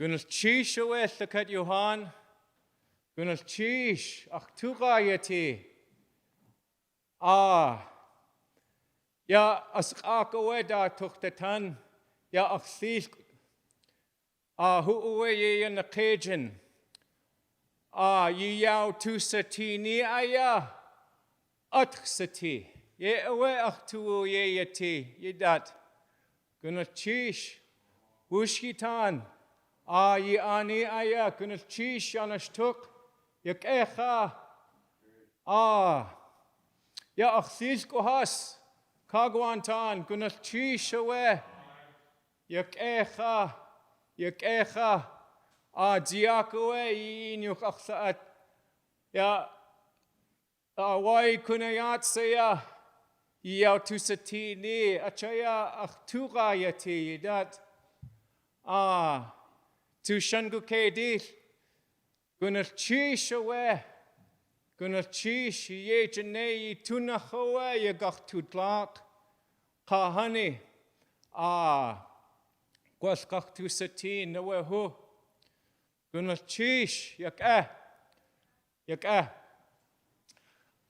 Gunnel Chish away Lakat Johan. Gunnel Chish Achturayati. Ya Asakawe da Tuchtatan. Ya Achsis. Who away ye in the Cajun. Ye yao tu satini aya. Atsati. Ye away Achtu ye yati. Ye dat. Gunnel Chish. Wushkitan. Ye ani aya. Gunnel Chish Yanashtuk. Yak echa. Ya Achsis Gohas. Kagwantan. Gunnel Chish away. Yak echa. Diakawe inyuk aksaat. Ya wai kunayat saya. Yaw tu satini achaya achtura yati dat. Tu shanguke dil. Gunal chish away. Gunal chish ye jane tunachawe yagach tudlak. Kahani. Gwaskach tu satin nawe hu. Gunal chish yak.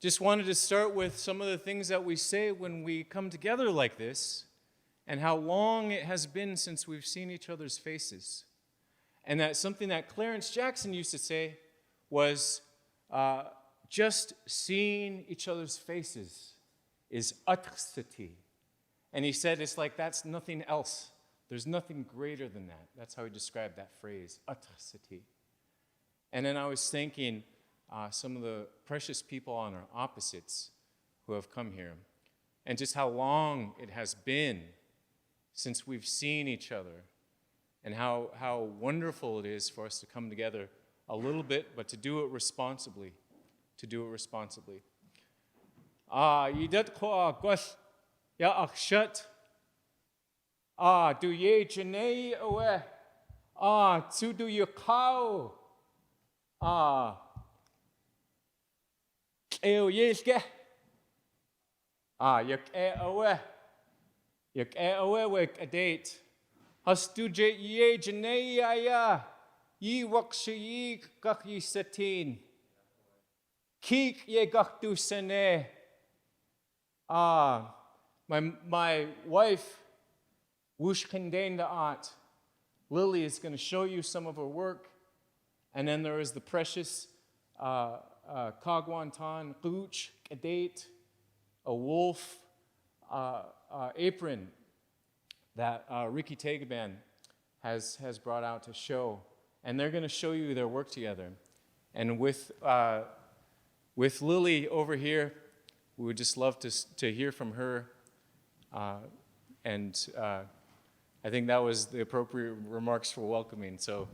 Just wanted to start with some of the things that we say when we come together like this, and how long it has been since we've seen each other's faces. And that something that Clarence Jackson used to say was just seeing each other's faces is atrocity. And he said it's like that's nothing else. There's nothing greater than that. That's how he described that phrase, atrocity. And then I was thinking some of the precious people on our opposites who have come here, and just how long it has been since we've seen each other, and how wonderful it is for us to come together a little bit, but to do it responsibly. Yidat ko gwas ya akshat. Do ye jane away. Tu do you cow. Eo yeske. Yak away. Yak away wek a date. Has do ye jane aya. Ye wakshi ye gach ye satin. Keek ye gach du sene. My wife, Wush Kandane the Art. Lily is going to show you some of her work. And then there is the precious Kagwantan, Gooch, a date, a wolf apron that Ricky Tagaban has brought out to show. And they're going to show you their work together. And with Lily over here, we would just love to hear from her. I think that was the appropriate remarks for welcoming. So,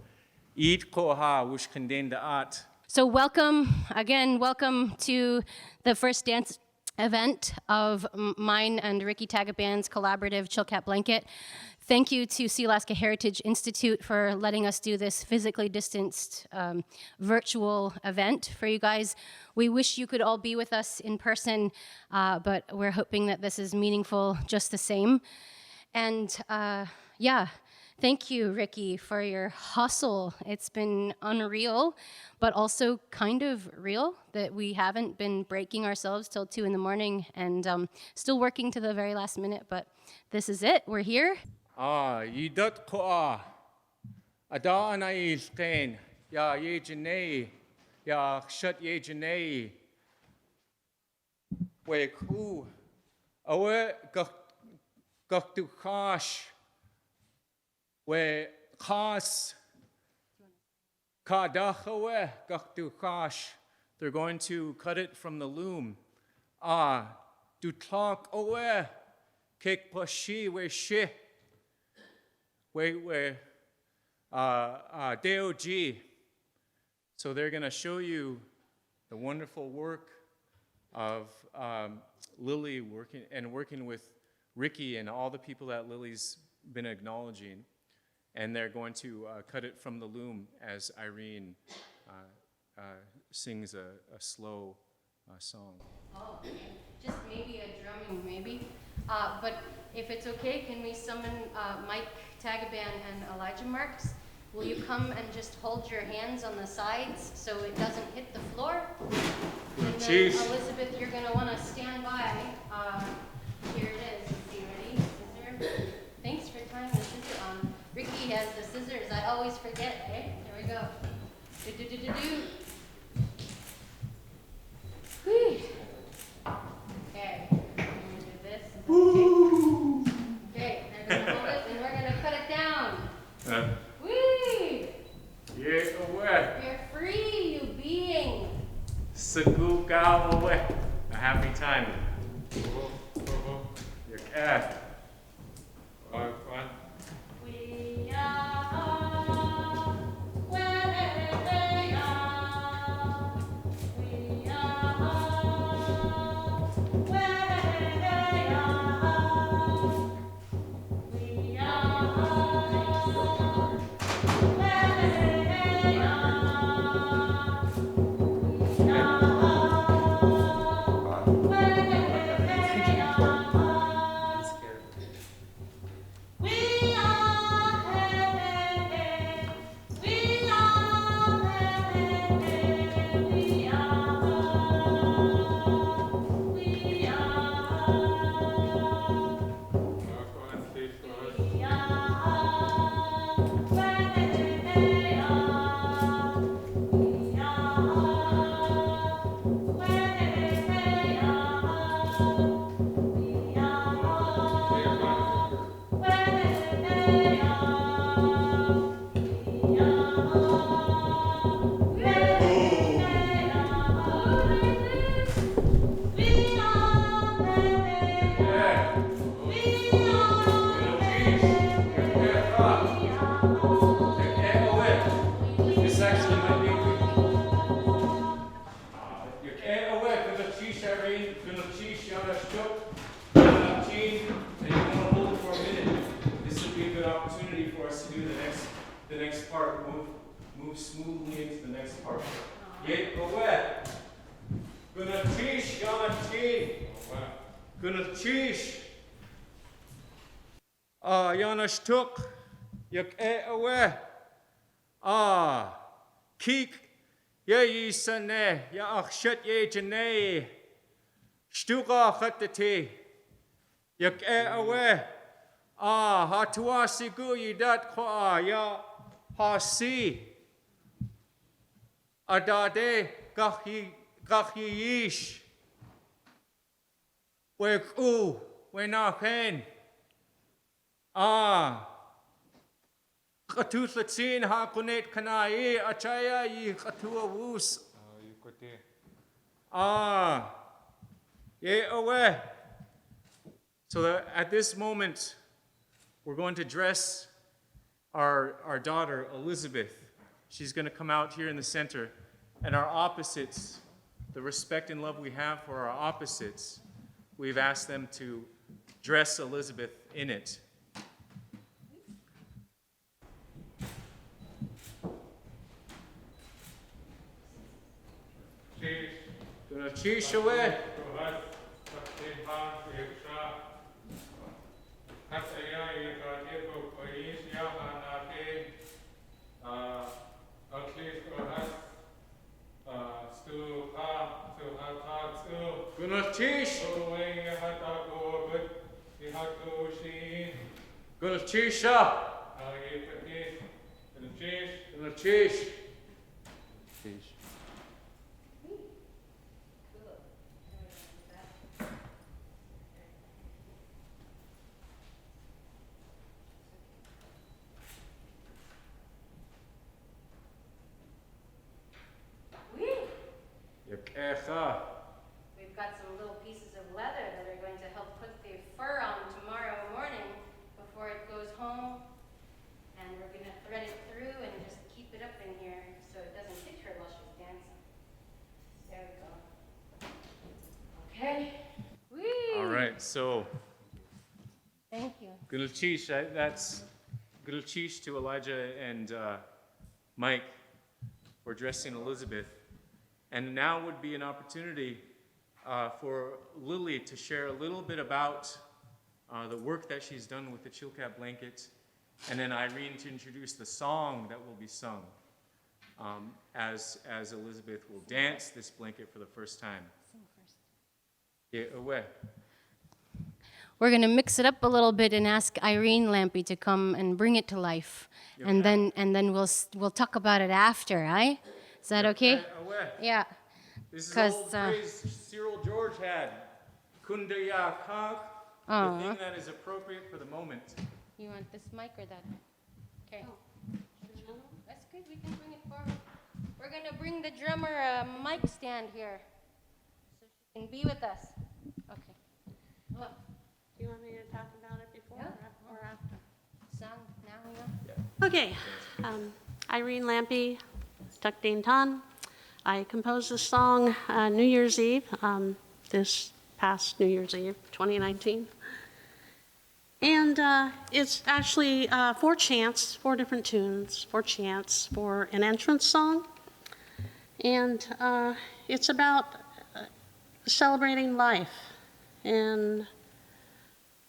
eat koha wush kandin da'at. So welcome to the first dance event of mine and Ricky Tagaban's collaborative Chilkat blanket. Thank you to Sealaska Heritage Institute for letting us do this physically distanced virtual event for you guys. We wish you could all be with us in person, but we're hoping that this is meaningful just the same. And thank you, Ricky, for your hustle. It's been unreal, but also kind of real that we haven't been breaking ourselves till 2 a.m. and still working to the very last minute, but this is it. We're here. Yidat koa. Ada anai ilkain. Ya ye janei. Ya shat ye janei. We ku. Awe gak tu kash. We khas. Kadachawe gak tu kash. They're going to cut it from the loom. Du tlak owe. Kek pashi we she. DOG. So they're going to show you the wonderful work of Lily working with Ricky and all the people that Lily's been acknowledging. And they're going to cut it from the loom as Irene sings a slow song. Oh, just maybe a drumming, maybe. But if it's okay, can we summon Mike Tagaban and Elijah Marks will you come and just hold your hands on the sides so it doesn't hit the floor? And then, Jeez. Elizabeth, you're going to want to stand by. Here it is. Let's see, ready? Scissor. Thanks for tying the scissor on. Ricky has the scissors. I always forget, eh? There we go. Do-do-do-do-do. Whew. Okay. I'm going to do this. Okay. I'm going to hold it and we're going to cut it down. Whee! Yeah, away. You're free, you being. Saguka away. A happy time. Your cat. We are where they are. We are where they are. We are where they This actually might be you can't away for the cheese, Irene. Gonna cheese, Yana Shuk. And you want to hold it for a minute. This would be a good opportunity for us to do the next part. Move smoothly into the next part. Get away. Gonna cheese, Yana Chin. Gonna cheese. Yana Shuk. Yak away. Keek. Ya yi sane, ya akshat ye jane, shtuga khatati, yak away. Hatuasi gu yidat kwa ya hasi. Adade gahi yish. We ku, we na pen. Katutlatin hakunet kanai achaya yi katua wus. Ye away. So that at this moment, we're going to dress our daughter, Elizabeth. She's going to come out here in the center. And our opposites, the respect and love we have for our opposites, we've asked them to dress Elizabeth in it. Gonna cheese away. Gonna cheese. Gonna cheese up. Gonna cheese. We've got some little pieces of leather that are going to help put the fur on tomorrow morning before it goes home. And we're going to thread it through and just keep it up in here so it doesn't hit her while she's dancing. There we go. Okay. Whee! All right, so Thank you. Gulchish, that's Gulchish to Elijah and Mike for dressing Elizabeth. And now would be an opportunity for Lily to share a little bit about the work that she's done with the Chilkat blanket and then Irene to introduce the song that will be sung as Elizabeth will dance this blanket for the first time. Yeah, away. We're going to mix it up a little bit and ask Irene Lampe to come and bring it to life. And then we'll talk about it after, eh? Is that okay? Away. Yeah. This is an old phrase Cyril George had. Kundaya kag, the thing that is appropriate for the moment. You want this mic or that? Okay. That's good. We can bring it forward. We're going to bring the drummer a mic stand here so she can be with us. Okay. Do you want me to talk about it before or after? Song now, yeah? Okay. Irene Lampe, Tukdeen Tan. I composed this song New Year's Eve, this past New Year's Eve, 2019. And it's actually four different tunes, four chants for an entrance song. And it's about celebrating life and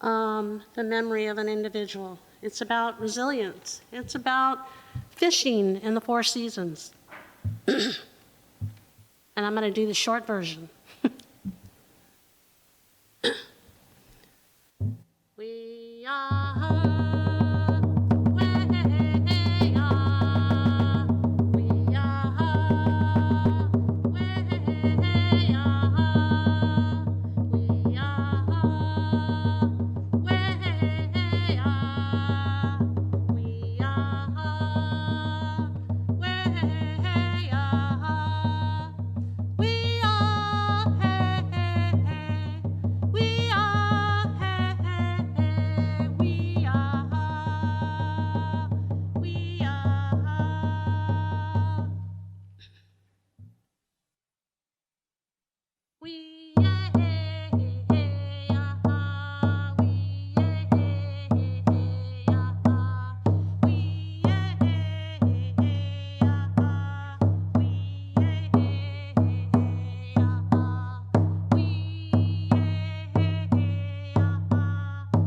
the memory of an individual. It's about resilience. It's about fishing in the four seasons. And I'm going to do the short version. We are way up. We are way up. We are way up. We are way up. We are hey, hey, hey. We are hey, hey, hey. We are. We are. We yeah, hey, hey, hey, ah, we yeah, hey, hey, hey, ah, we yeah, hey, hey, hey, ah, we yeah, hey, hey, hey, ah, we yeah, hey, hey, ah, we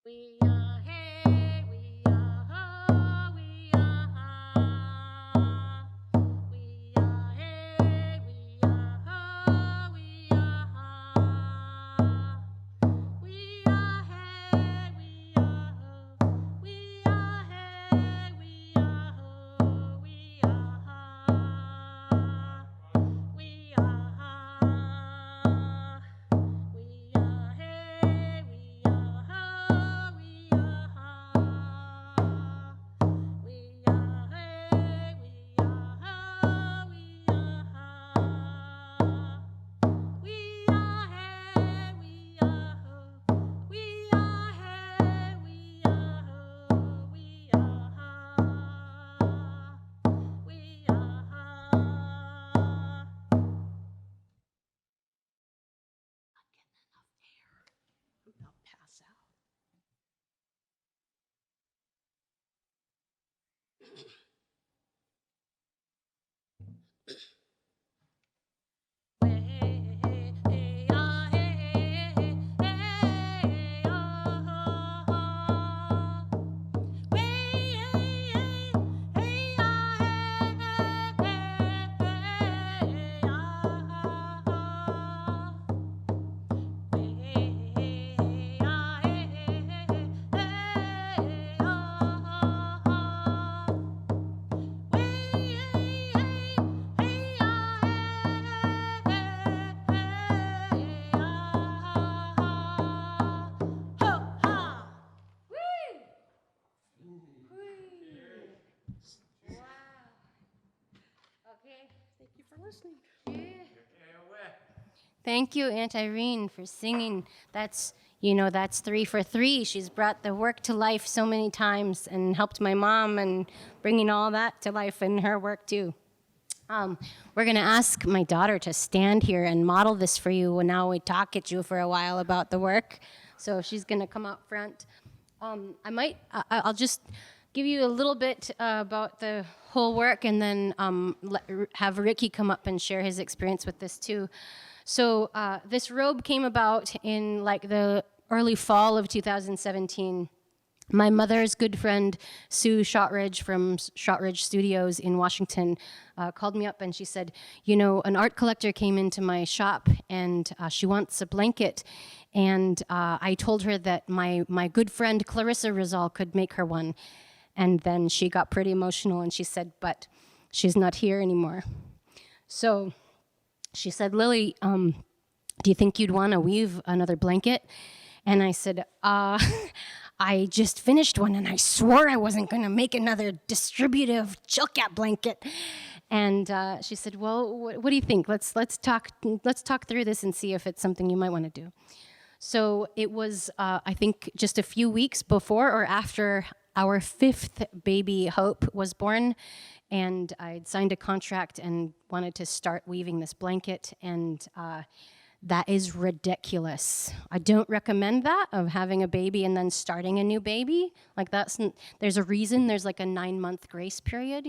We are hey, we are ho, we are ha. We are hey, we are ho, we are ha. We are hey, we are ho, we are hey, we are ho, we are ha. We are ha. We are hey, we are ho, we are ha. We are hey, we are ho, we are ha. We are hey, we are ho, we are hey, we are ho, we are ha. We are ha. I'll pass out. listening. Thank you, Aunt Irene, for singing. That's 3 for 3. She's brought the work to life so many times and helped my mom and bringing all that to life in her work too. We're going to ask my daughter to stand here and model this for you when now we talk at you for a while about the work. So she's going to come up front. I'll just give you a little bit about the whole work and then have Ricky come up and share his experience with this too. So this robe came about in like the early fall of 2017. My mother's good friend, Sue Shotridge from Shotridge Studios in Washington, called me up and she said, an art collector came into my shop and she wants a blanket. And I told her that my good friend Clarissa Rizal could make her one. And then she got pretty emotional and she said, but she's not here anymore. So she said, Lily, do you think you'd want to weave another blanket? And I said, I just finished one and I swore I wasn't going to make another distributive Chilkat blanket. And she said, well, what do you think? Let's talk through this and see if it's something you might want to do. So it was, I think, just a few weeks before or after our 5th baby, Hope, was born. And I'd signed a contract and wanted to start weaving this blanket. And that is ridiculous. I don't recommend that, of having a baby and then starting a new baby. Like there's a reason there's like a 9-month grace period,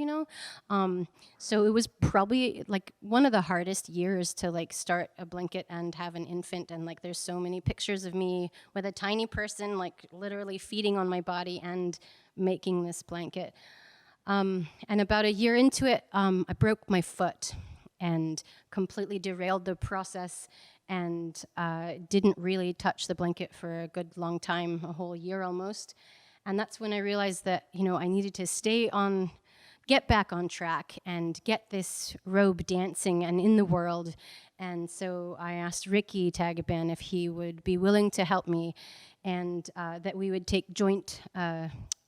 So it was probably like one of the hardest years to like start a blanket and have an infant. And like there's so many pictures of me with a tiny person like literally feeding on my body and making this blanket. And about a year into it, I broke my foot and completely derailed the process and didn't really touch the blanket for a good long time, a whole year almost. And that's when I realized that, I needed to get back on track and get this robe dancing and in the world. And so I asked Ricky Tagaban if he would be willing to help me and that we would take joint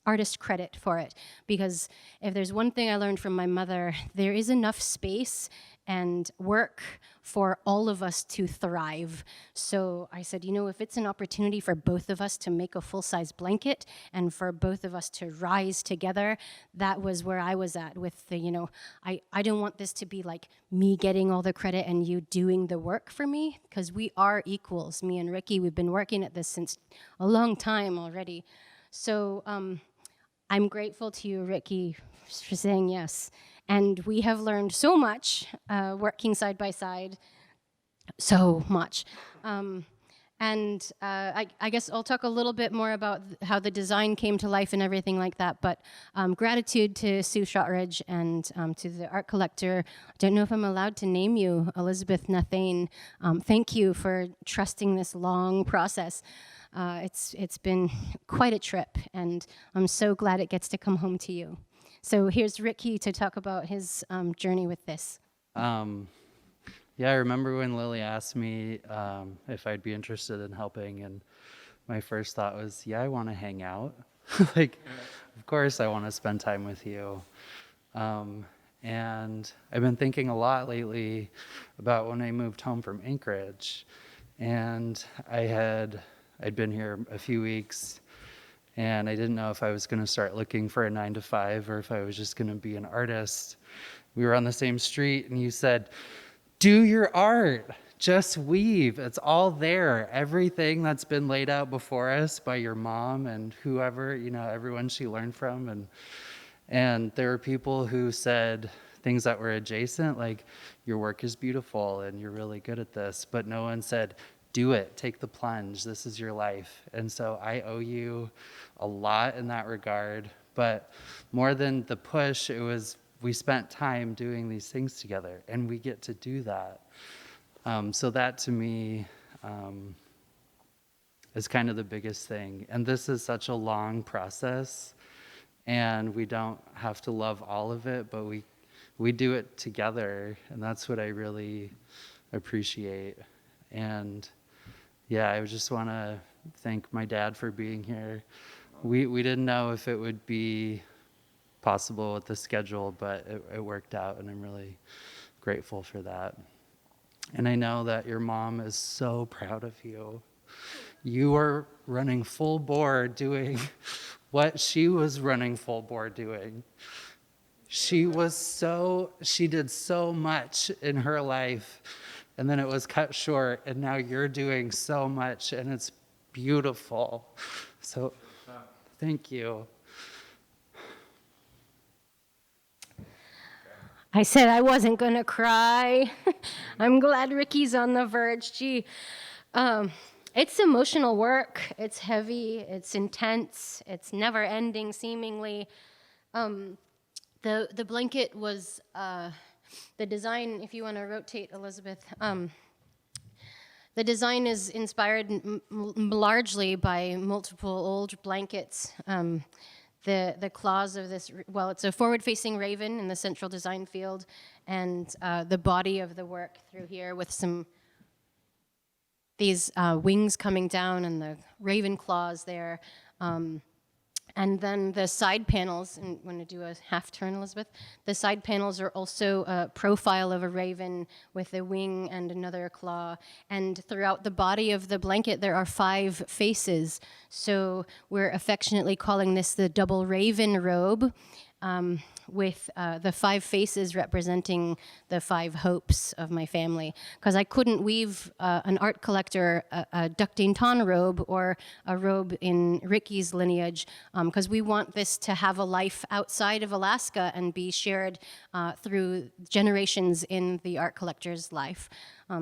artist credit for it. Because if there's one thing I learned from my mother, there is enough space and work for all of us to thrive. So I said, if it's an opportunity for both of us to make a full-size blanket and for both of us to rise together, that was where I was at with the, I don't want this to be like me getting all the credit and you doing the work for me, because we are equals. Me and Ricky, we've been working at this since a long time already. So I'm grateful to you, Ricky, for saying yes. And we have learned so much working side by side, so much. I guess I'll talk a little bit more about how the design came to life and everything like that, but gratitude to Sue Shotridge and to the art collector. I don't know if I'm allowed to name you, Elizabeth Nathane. Thank you for trusting this long process. It's been quite a trip, and I'm so glad it gets to come home to you. So here's Ricky to talk about his journey with this. Yeah, I remember when Lily asked me if I'd be interested in helping, and my first thought was, yeah, I want to hang out. Of course I want to spend time with you. And I've been thinking a lot lately about when I moved home from Anchorage, and I'd been here a few weeks, and I didn't know if I was going to start looking for a 9-to-5 or if I was just going to be an artist. We were on the same street, and you said, do your art, just weave. It's all there. Everything that's been laid out before us by your mom and whoever, everyone she learned from. And there were people who said things that were adjacent, like, your work is beautiful and you're really good at this, but no one said, do it, take the plunge, this is your life. And so I owe you a lot in that regard, but more than the push, it was, we spent time doing these things together, and we get to do that. So that to me is kind of the biggest thing. And this is such a long process, and we don't have to love all of it, but we do it together, and that's what I really appreciate. And yeah, I just want to thank my dad for being here. We didn't know if it would be possible with the schedule, but it worked out, and I'm really grateful grateful for that. And I know that your mom is so proud of you. You are running full bore doing what she was running full bore doing. She did so much in her life, and then it was cut short, and now you're doing so much, and it's beautiful. So thank you. I said I wasn't going to cry. I'm glad Ricky's on the verge. Gee, it's emotional work. It's heavy. It's intense. It's never ending, seemingly. The blanket was the design, if you want to rotate, Elizabeth. The design is inspired largely by multiple old blankets. The claws of this, well, it's a forward-facing raven in the central design field, and the body of the work through here with these wings coming down and the raven claws there. And then the side panels, and want to do a half turn, Elizabeth? The side panels are also a profile of a raven with a wing and another claw. And throughout the body of the blanket, there are 5 faces. So we're affectionately calling this the double raven robe, with the 5 faces representing the 5 hopes of my family. Because I couldn't weave an art collector a ducting ton robe or a robe in Ricky's lineage, because we want this to have a life outside of Alaska and be shared through generations in the art collector's life.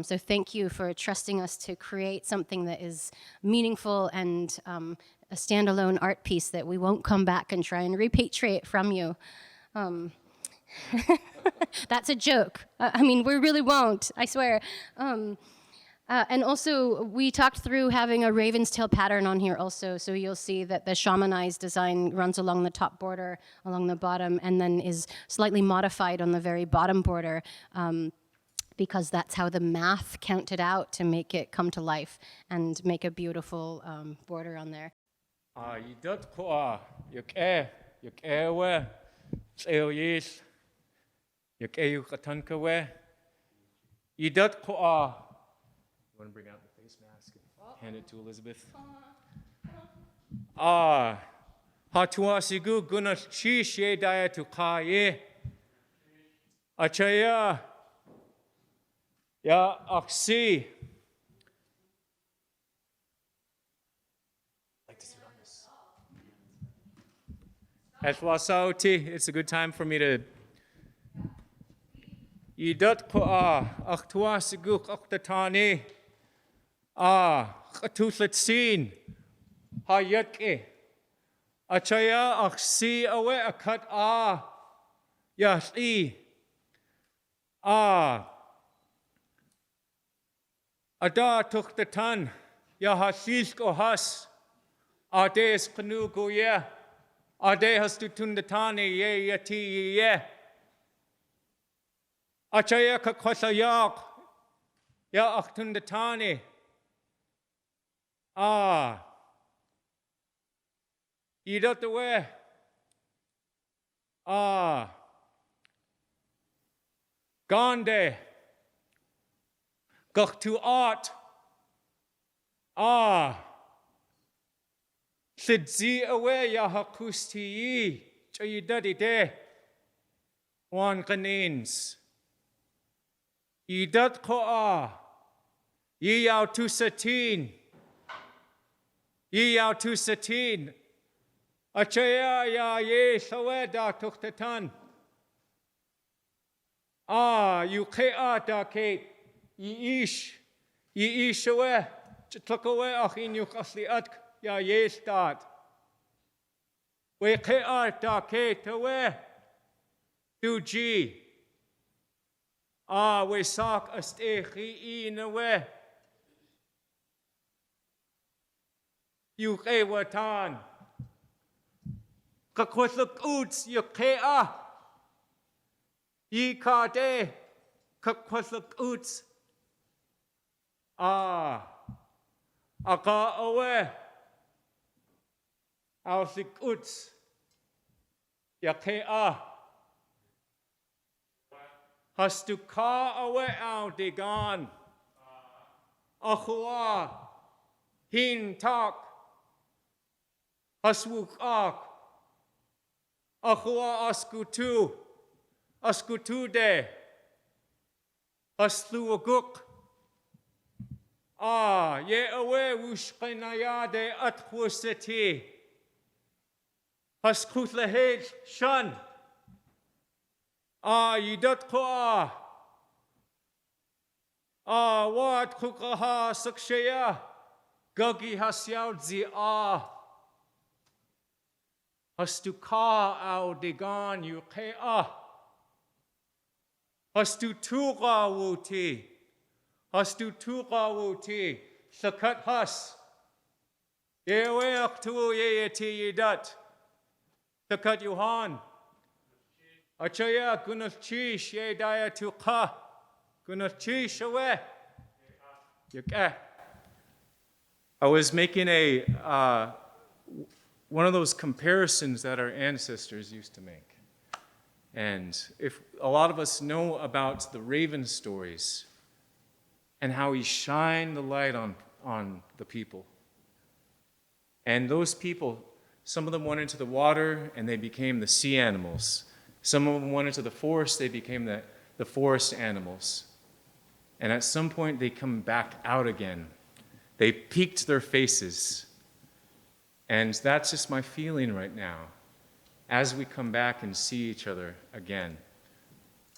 So thank you for trusting us to create something that is meaningful and a standalone art piece that we won't come back and try and repatriate from you. That's a joke. I mean, we really won't, I swear. And also, we talked through having a raven's tail pattern on here also, so you'll see that the shamanized design runs along the top border, along the bottom, and then is slightly modified on the very bottom border, because that's how the math counted out to make it come to life and make a beautiful border on there. Yidot koa, yuk ewe, tseoyis, yuk eyukatankawe. Yidot koa. You want to bring out the face mask and hand it to Elizabeth? Hatua sigu gunas chi she daya tu kaye. Achaya. Ya aksi. Ashwasauti, it's a good time for me to. Yidot koa, aktua siguk aktatani, katulatsin, hayake, achaya aksi awe akat yasi, ada tuktatan, yahasis kohas, ades kanuguya. Ade hastutundatani ye yati ye. Achaya kakwasayak. Ya aktundatani. Idatawe. Gande. Gaktu art. Sidzi awe ya hakusti chayidadi de wan kanins. Idat koa ye yao tu satin. Ye yao tu satin. Achaya ya ye saweda tuktatan. You kea da ke ye ish awe chitakawe achin you kasli atk. Ya yestat. We kea ta ke tawe. Tuji. We sak astechi inawe. You ke watan. Kakwasak uts you kea. Ye ka de. Kakwasak uts. Aka awe. Ausik uts. Yakea. Hastuka awe au degan. Achua. Hin tak. Haswuk ak. Achua askutu. Askutu de. Hasluaguk. Ye awe wushqinaya de atkhusati. Haskutlahed shan. Yidatqa. Wat kukaha sakshaya. Gagi hasyaudzi Hastuka au degan yuqea. Hastutuqa wuti. Hastutuqa wuti. Sakat has. Yeweak tu yeyeti yidat. Sakat yuhan. Achaya gunalchish ye daya tuqa. Gunalchish away. I was making one of those comparisons that our ancestors used to make. And if a lot of us know about the raven stories and how he shined the light on the people. And those people, some of them went into the water and they became the sea animals. Some of them went into the forest, they became the forest animals. And at some point they come back out again. They peeked their faces. And that's just my feeling right now, as we come back and see each other again,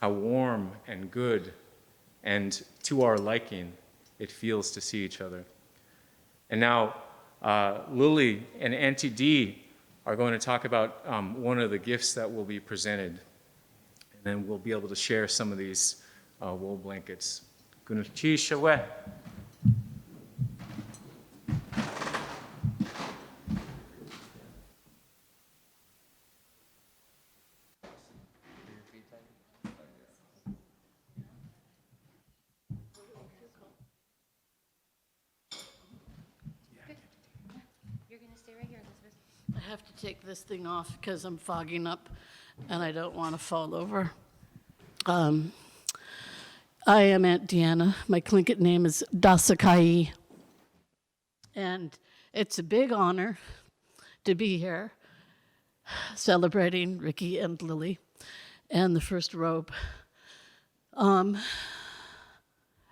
how warm and good and to our liking it feels to see each other. And now Lily and Auntie Dee are going to talk about one of the gifts that will be presented. And then we'll be able to share some of these wool blankets. Gunachishawe. I have to take this thing off because I'm fogging up and I don't want to fall over. I am Aunt Deanna. My Tlingit name is Dasakai. And it's a big honor to be here celebrating Ricky and Lily and the first robe.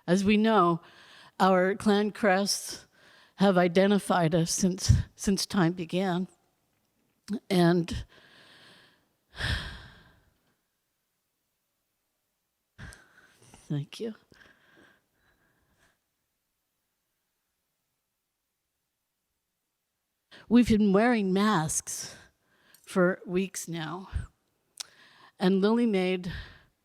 As we know, our clan crests have identified us since time began. And thank you. We've been wearing masks for weeks now. And Lily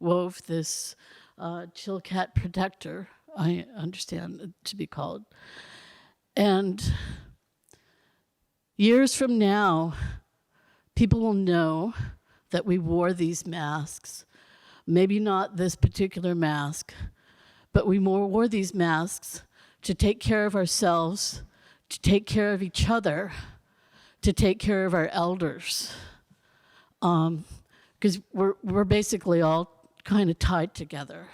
wove this Chilkat protector, I understand it to be called. And years from now, people will know that we wore these masks. Maybe not this particular mask, but we wore these masks to take care of ourselves, to take care of each other, to take care of our elders. Because we're basically all kind of tied together.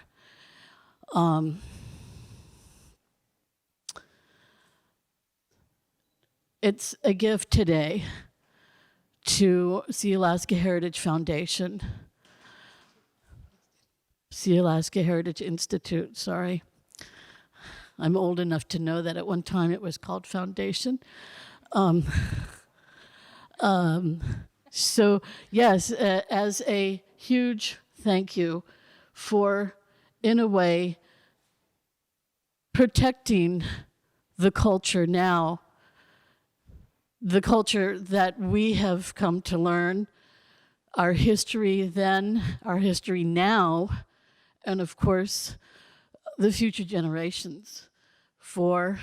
It's a gift today to Sealaska Heritage Foundation, Sealaska Heritage Institute, sorry. I'm old enough to know that at one time it was called Foundation. So yes, as a huge thank you for, in a way, protecting the culture now, the culture that we have come to learn, our history then, our history now, and of course, the future generations, for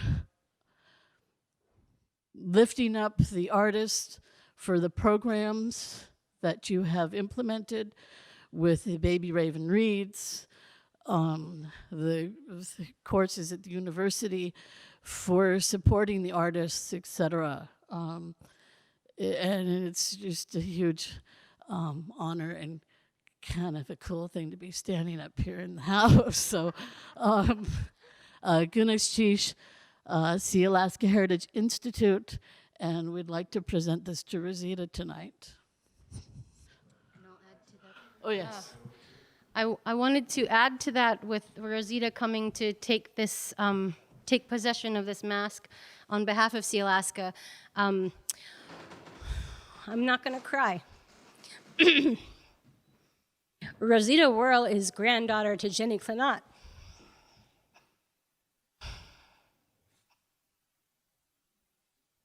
lifting up the artists, for the programs that you have implemented with the Baby Raven Reads, the courses at the university, for supporting the artists, etc. And it's just a huge honor and kind of a cool thing to be standing up here in the house. So, Gunash Sealaska Heritage Institute, and we'd like to present this to Rosita tonight. Oh, yes. I wanted to add to that with Rosita coming to take this, take possession of this mask on behalf of Sealaska. I'm not going to cry. Rosita WORL is granddaughter to Jenny Clenott.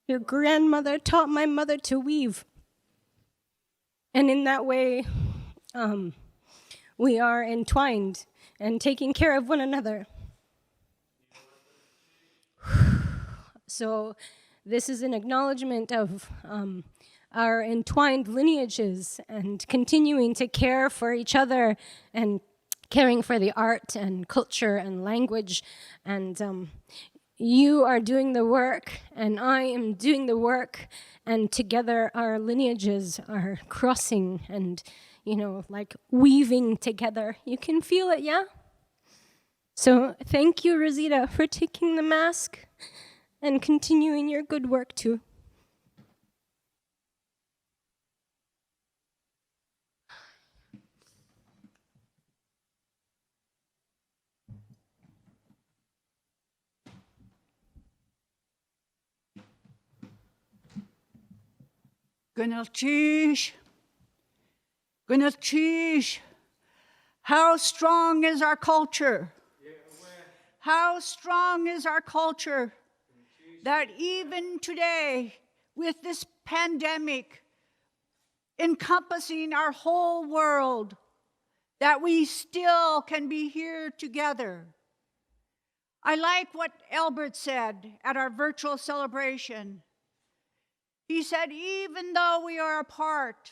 Your grandmother taught my mother to weave. And in that way, we are entwined and taking care of one another. So this is an acknowledgement of our entwined lineages and continuing to care for each other and caring for the art and culture and language. And you are doing the work, and I am doing the work, and together our lineages are crossing and, you know, like weaving together. You can feel it, yeah? So thank you, Rosita, for taking the mask and continuing your good work too. Gunalchish, Gunalchish, how strong is our culture? How strong is our culture that even today, with this pandemic encompassing our whole world, that we still can be here together. I like what Albert said at our virtual celebration. He said, even though we are apart,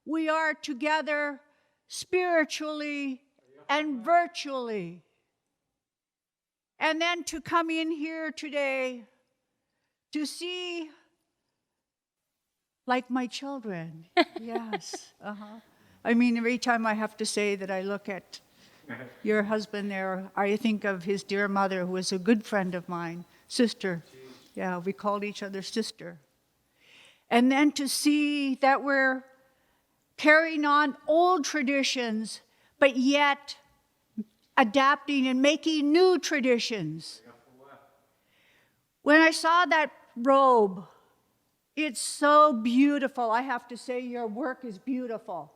we are together spiritually and virtually. And then to come in here today to see, like my children, yes. I mean, every time I have to say that I look at your husband there, I think of his dear mother, who was a good friend of mine, sister. Yeah, we called each other sister. And then to see that we're carrying on old traditions, but yet adapting and making new traditions. When I saw that robe, it's so beautiful. I have to say, your work is beautiful.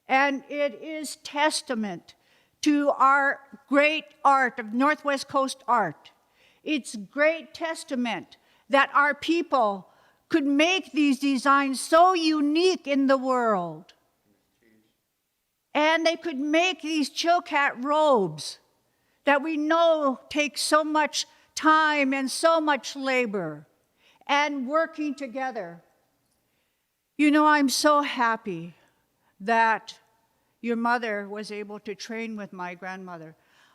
And it is testament to our great art of Northwest Coast art. It's great testament that our people could make these designs so unique in the world. And they could make these Chilkat robes that we know take so much time and so much labor and working together. You know, I'm so happy that your mother was able to train with my grandmother.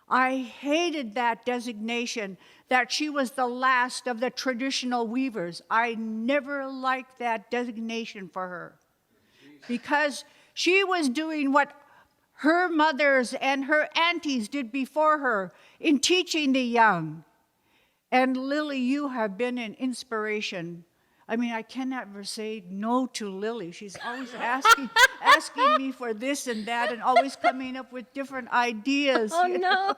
I hated that designation that she was the last of the traditional weavers. I never liked that designation for her because she was doing what her mothers and her aunties did before her in teaching the young. And Lily, you have been an inspiration. I mean, I cannot ever say no to Lily. She's always asking me for this and that and always coming up with different ideas. Oh, you no.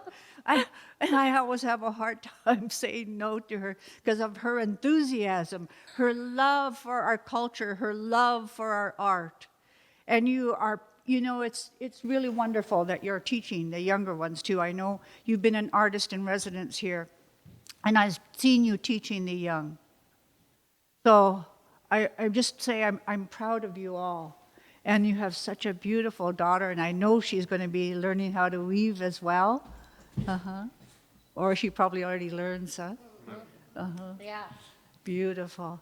know? I always have a hard time saying no to her because of her enthusiasm, her love for our culture, her love for our art. And you are, you know, it's really wonderful that you're teaching the younger ones too. I know you've been an artist in residence here, and I've seen you teaching the young. So I just say I'm proud of you all. And you have such a beautiful daughter, and I know she's going to be learning how to weave as well. Or she probably already learns, huh? Yeah. Beautiful.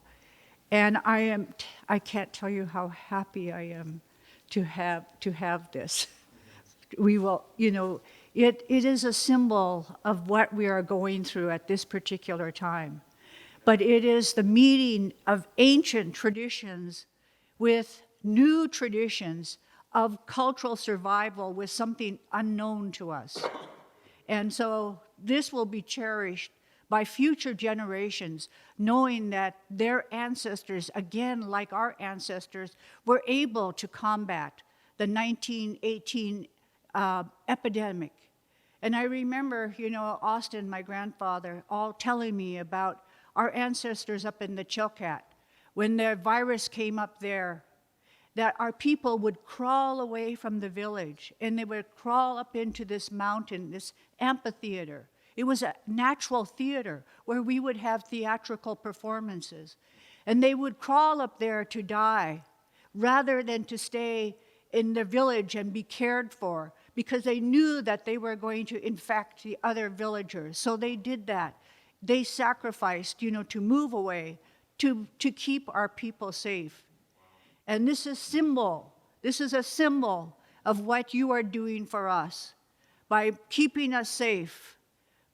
And I can't tell you how happy I am to have this. We will, you know, it is a symbol of what we are going through at this particular time. But it is the meeting of ancient traditions with new traditions of cultural survival was something unknown to us. And so this will be cherished by future generations, knowing that their ancestors, again, like our ancestors, were able to combat the 1918 epidemic. And I remember, Austin, my grandfather, all telling me about our ancestors up in the Chilkat, when the virus came up there, that our people would crawl away from the village, and they would crawl up into this mountain, this amphitheater. It was a natural theater where we would have theatrical performances. And they would crawl up there to die rather than to stay in the village and be cared for, because they knew that they were going to infect the other villagers. So they did that. They sacrificed, to move away, to keep our people safe. And this is a symbol of what you are doing for us by keeping us safe,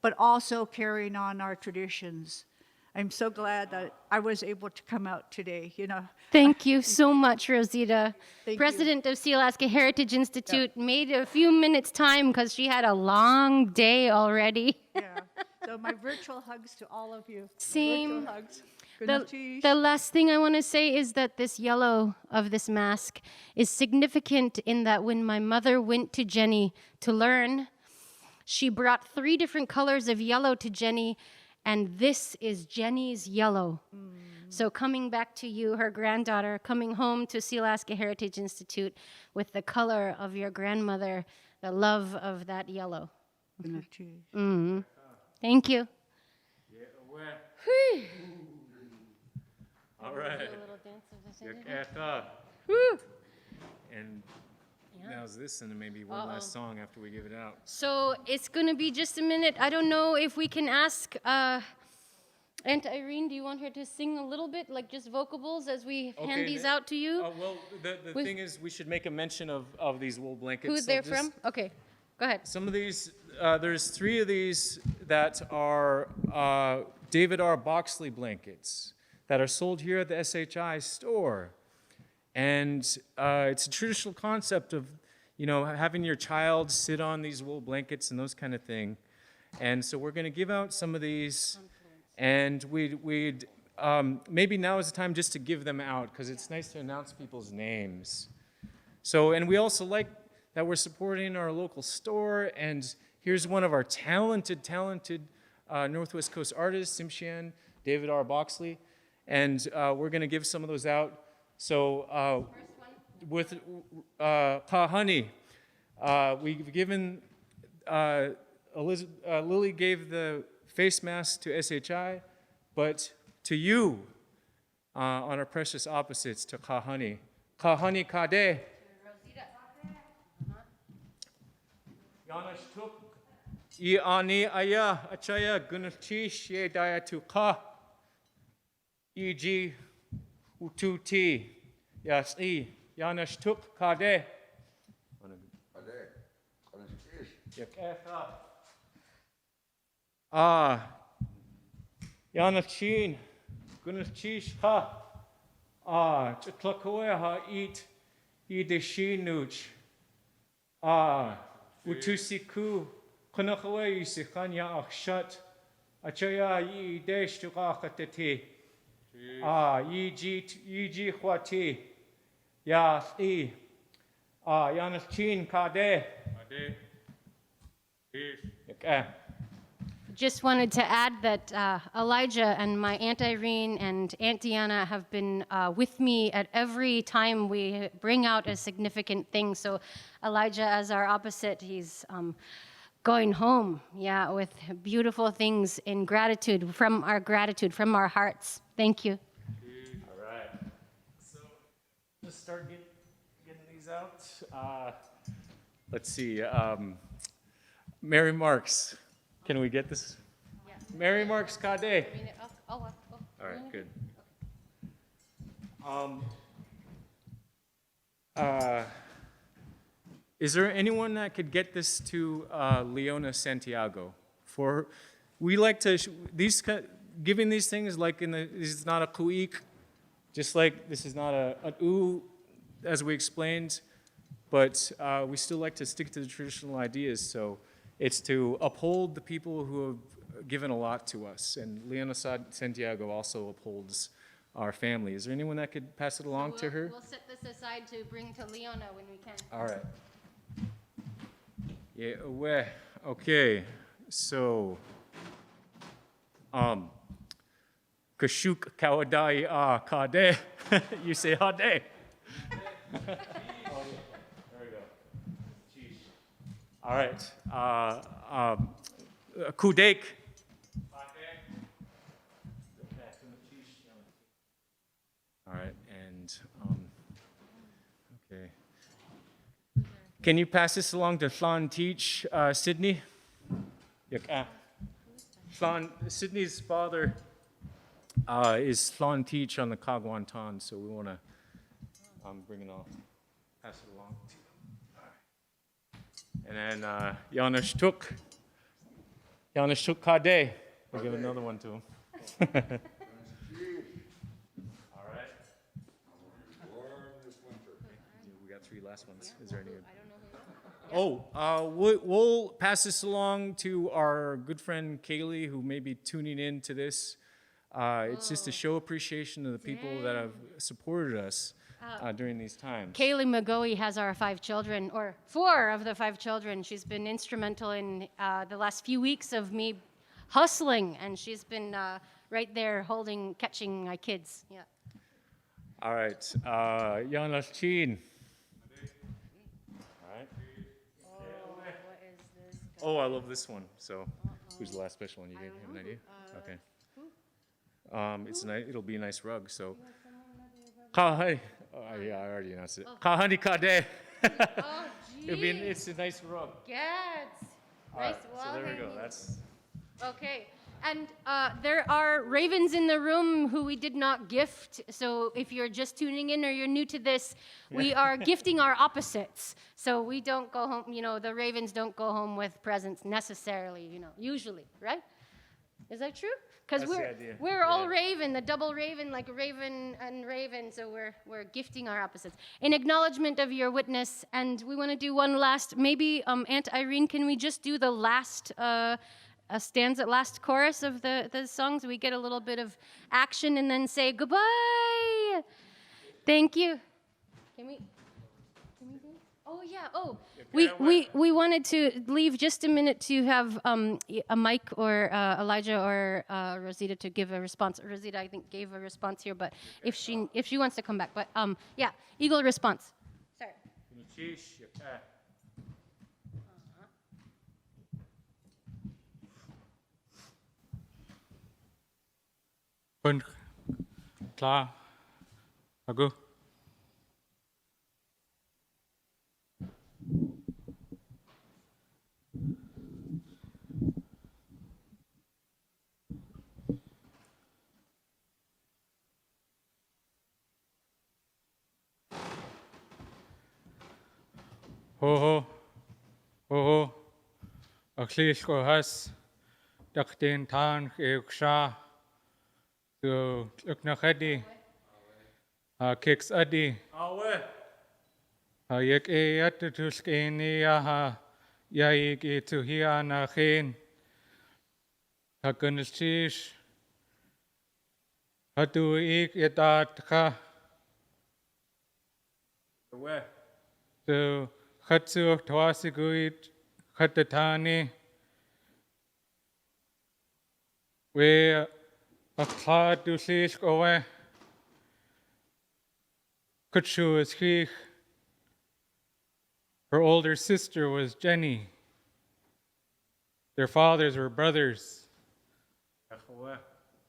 but also carrying on our traditions. I'm so glad that I was able to come out today, Thank you so much, Rosita. Thank you. President of Sealaska Heritage Institute made a few minutes time because she had a long day already. Yeah. So my virtual hugs to all of you. Same. Virtual hugs. Good night to you. The last thing I want to say is that this yellow of this mask is significant in that when my mother went to Jenny to learn, she brought 3 different colors of yellow to Jenny, and this is Jenny's yellow. So coming back to you, her granddaughter, coming home to Sealaska Heritage Institute with the color of your grandmother, the love of that yellow. Good night to you. Thank you. Whew. All right. Woo. And now's this, and then maybe one last song after we give it out. So it's going to be just a minute. I don't know if we can ask Aunt Irene, do you want her to sing a little bit, like just vocables as we hand these out to you? Well, the thing is, we should make a mention of these wool blankets. Who So they're just from? Okay, go ahead. Some of these, there's 3 of these that are David R. Boxley blankets that are sold here at the SHI store. And it's a traditional concept of, having your child sit on these wool blankets and those kind of thing. And so we're going to give out some of these, and we'd maybe now is the time just to give them out, because it's nice to announce people's names. So, and we also like that we're supporting our local store, and here's one of our talented Northwest Coast artists, Simshian, David R. Boxley, and we're going to give some of those out. So with Kahani, we've given, Lily gave the face mask to SHI, but to you, on our precious opposites, to Kahani. Kahani Kade. Yanashtuk. Iani aya achaya gunachish ye daya tu ka. Eg ututi. Yasi. Yanashtuk kade. Yaketha. Yanachin. Gunachish ha. Chatlakoeha eat. Ideshinuch. Utusiku. Kunakawe Sikanya Akshat. Achaya yi desh tukakatati. Yiji Hwati. Yasi. Yanachin kade. Just wanted to add that Elijah and my Aunt Irene and Aunt Deanna have been with me at every time we bring out a significant thing. So Elijah, as our opposite, he's going home, with beautiful things in gratitude, from our hearts. Thank you. All right. So let's start getting these out. Let's see. Mary Marks. Can we get this? Yeah. Mary Marks Kade. All right, good. Is there anyone that could get this to Leona Santiago? We like to giving these things like this is not a kuik, just like this is not an u, as we explained. but we still like to stick to the traditional ideas. So it's to uphold the people who have given a lot to us. And Leona Santiago also upholds our family. Is there anyone that could pass it along to her? We'll set this aside to bring to Leona when we can. All right. Yeah, well, okay. So, Kashuk Kawadai Kade. You say Hade. There we go. All right. Kudek. All right, and okay. Can you pass this along to Thlan Teach, Sydney? Sydney's father is Thlan Teach on the Kagwantan, so we want to bring it on, pass it along to him. And then Janusz Tuk Kade. We'll give another one to him. All right. We got 3 last ones. Is there any? We'll pass this along to our good friend Kaylee, who may be tuning in to this. It's just to show appreciation to the people that have supported us during these times. Kaylee McGoey has our 5 children, or 4 of the 5 children. She's been instrumental in the last few weeks of me hustling, and she's been right there catching my kids. Yeah. All right, Janusz Chin. Oh, I love this one. So, who's the last special one? You gave him an idea? Okay. It's nice. It'll be a nice rug. So, Kahai. Oh, yeah, I already announced it. Kahani Kade. Oh, geez. It's a nice rug. Gats. All right, so there we go. That's Okay. And there are ravens in the room who we did not gift. So if you're just tuning in or you're new to this, we are gifting our opposites. So we don't go home, the ravens don't go home with presents necessarily, usually, right? Is that true? Because we're all raven, the double raven, like raven and raven. So we're gifting our opposites in acknowledgement of your witness. And we want to do one last, maybe Aunt Irene, can we just do the last last chorus of the songs? We get a little bit of action and then say goodbye. Thank you. Can we do? Oh yeah. Oh, we wanted to leave just a minute to have a Mike or Elijah or Rosita to give a response. Rosita, I think, gave a response here, but if she wants to come back, but yeah, eagle response. Sorry. Kun klar Agu ho Aklis ko has daktin tan eksha to Uknakadi, Kicks Adi, Yek Eatuskini Yaha, Yaiki to Hiana Hain, Hakunishish, Hatu Ik Etatka, to Hatsu Twasiguit, Hatatani, where a cloud to see away. Kuchu is he. Her older sister was Jenny. Their fathers were brothers.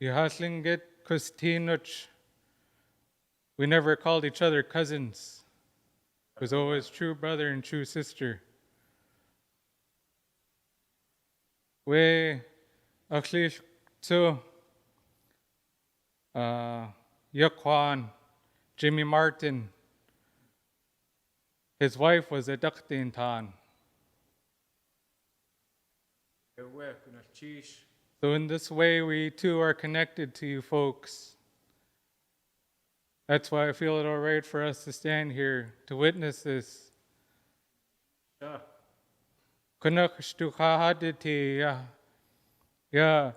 Yahaslinget Kustinuch. We never called each other cousins. It was always true brother and true sister. We actually so. Yakwan, Jimmy Martin, his wife was a Daktin Tan. So in this way, we too are connected to you folks. That's why I feel it all right for us to stand here to witness this. Kunak Stukhahaditi Ya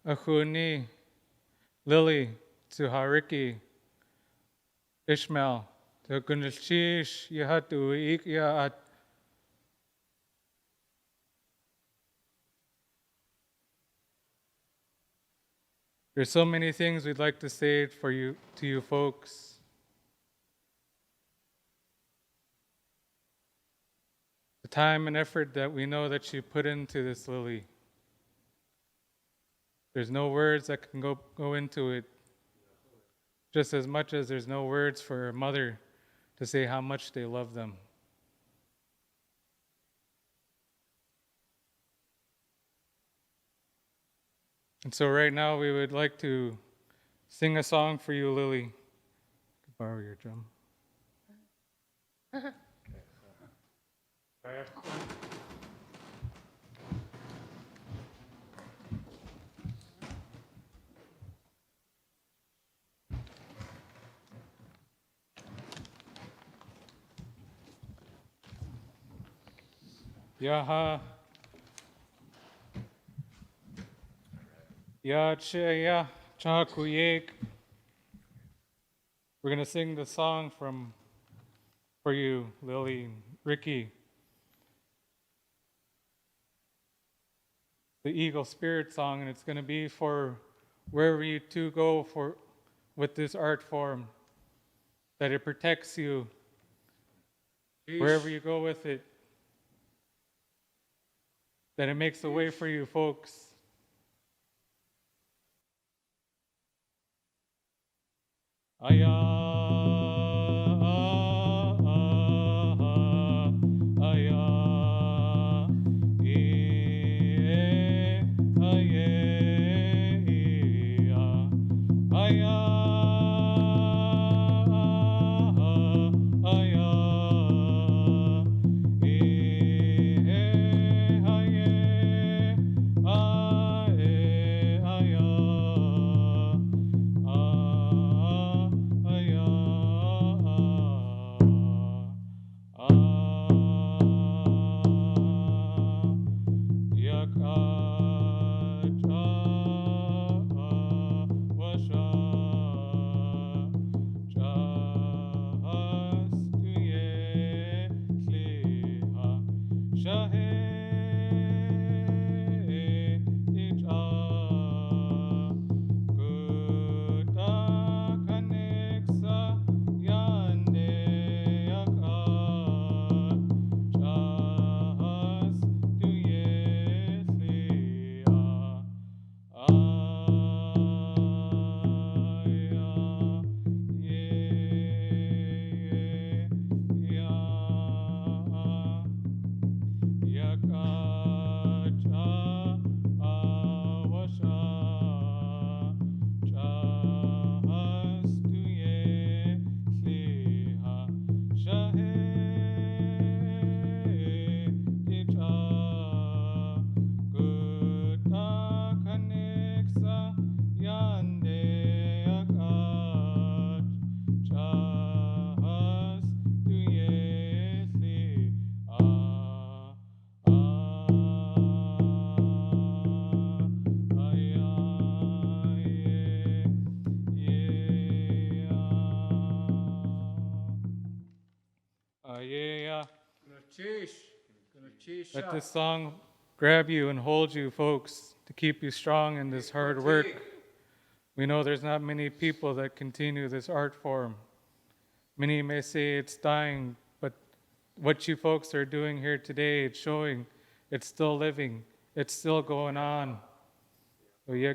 Ahuni Lily Tsuhariki Ishmael Tukunashish Yahatu Ikya at There's so many things we'd like to say for you to you folks. The time and effort that we know that you put into this, Lily. There's no words that can go into it. Just as much as there's no words for a mother to say how much they love them. And so right now we would like to sing a song for you, Lily. Could borrow your drum. Yaha. Ya Chaya Chakuyek. We're going to sing the song for you, Lily and Ricky. The Eagle Spirit song, and it's going to be for wherever you two go with this art form, that it protects you wherever you go with it, that it makes a way for you folks. Let this song grab you and hold you, folks, to keep you strong in this hard work. We know there's not many people that continue this art form. Many may say it's dying, but what you folks are doing here today, it's showing it's still living, it's still going on. Yeah.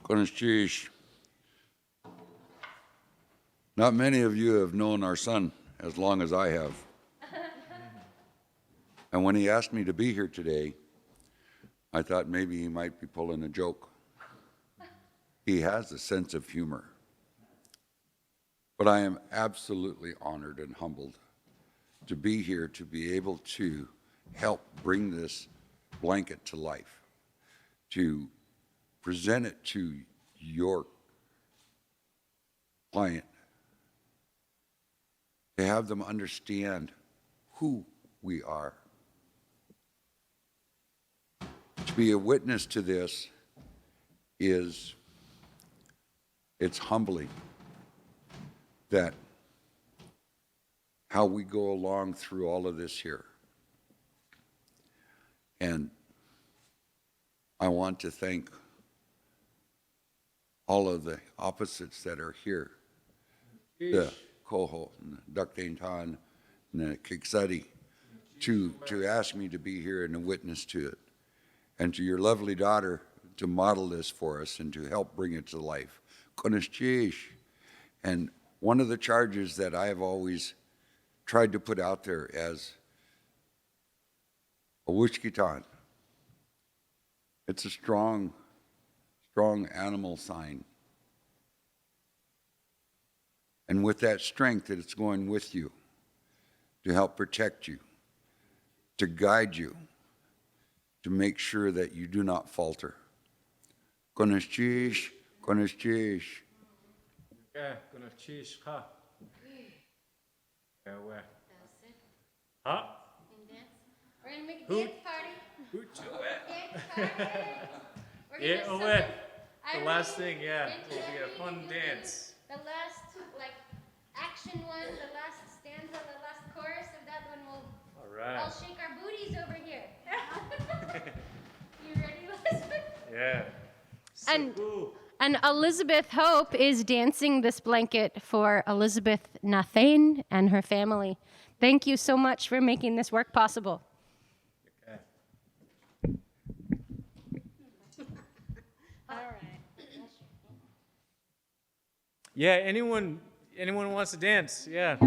Konashish. Not many of you have known our son as long as I have. And when he asked me to be here today, I thought maybe he might be pulling a joke. He has a sense of humor. But I am absolutely honored and humbled to be here, to be able to help bring this blanket to life, to present it to your client, to have them understand who we are. To be a witness to this it's humbling that how we go along through all of this here. And I want to thank all of the opposites that are here, the Koho, and the Duckdainton, and the Kiksadi, to ask me to be here and to witness to it, and to your lovely daughter to model this for us and to help bring it to life. And one of the charges that I have always tried to put out there as a Wishkitan, it's a strong animal sign. And with that strength, that it's going with you to help protect you, to guide you, to make sure that you do not falter. Konashish, konashish. Yeah, gonna cheese, huh? Yeah, where? Huh? We're gonna make a Who- dance party. Hooch away. Dance party. We're gonna Yeah, do away. something The last irene thing, yeah, and will be a Carrie fun doing dance. The last, like, action one, the last stanza, the last chorus of that one, we'll All all right. shake our booties over here. You ready, Elizabeth? Yeah. And- Siku. And Elizabeth Hope is dancing this blanket for Elizabeth Nathane and her family. Thank you so much for making this work possible. Okay. All right. Yeah, anyone wants to dance? Yeah.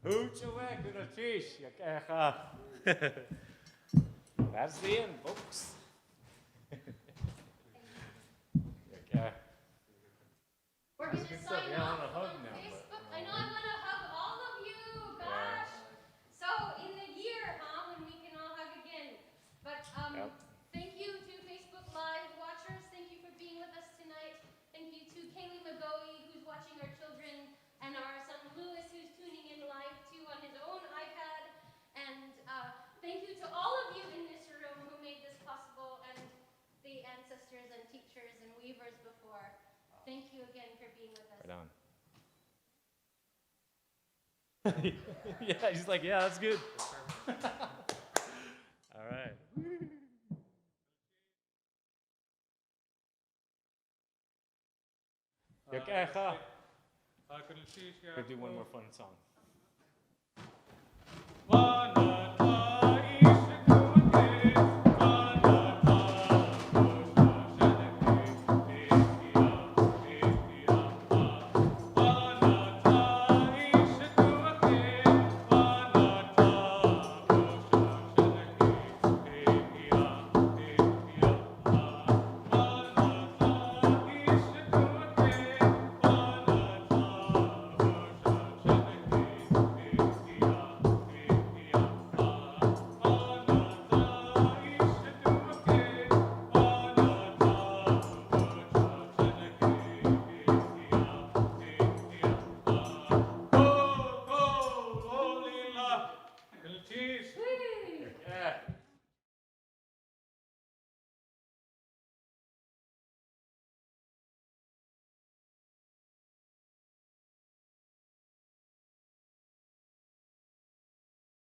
Hooch away, gonna fish. That's the end, folks. Okay. We're gonna good sign stuff. Yeah, I off wanna hug on now, but- Facebook. I know I wanna hug all of you. Gosh. So in the year, huh, when we can all hug again. But Yep. thank you to Facebook Live watchers. Thank you for being with us tonight. Thank you to Kaylee McGoey, who's watching our children, and our son Lewis, who's tuning in live too on his own iPad. And thank you to all of you in this room who made this possible, and the ancestors and teachers and weavers before. Thank you again for being with us. Right on. Yeah, he's like, yeah, that's good. All right. Okay, We'll do one more fun song. One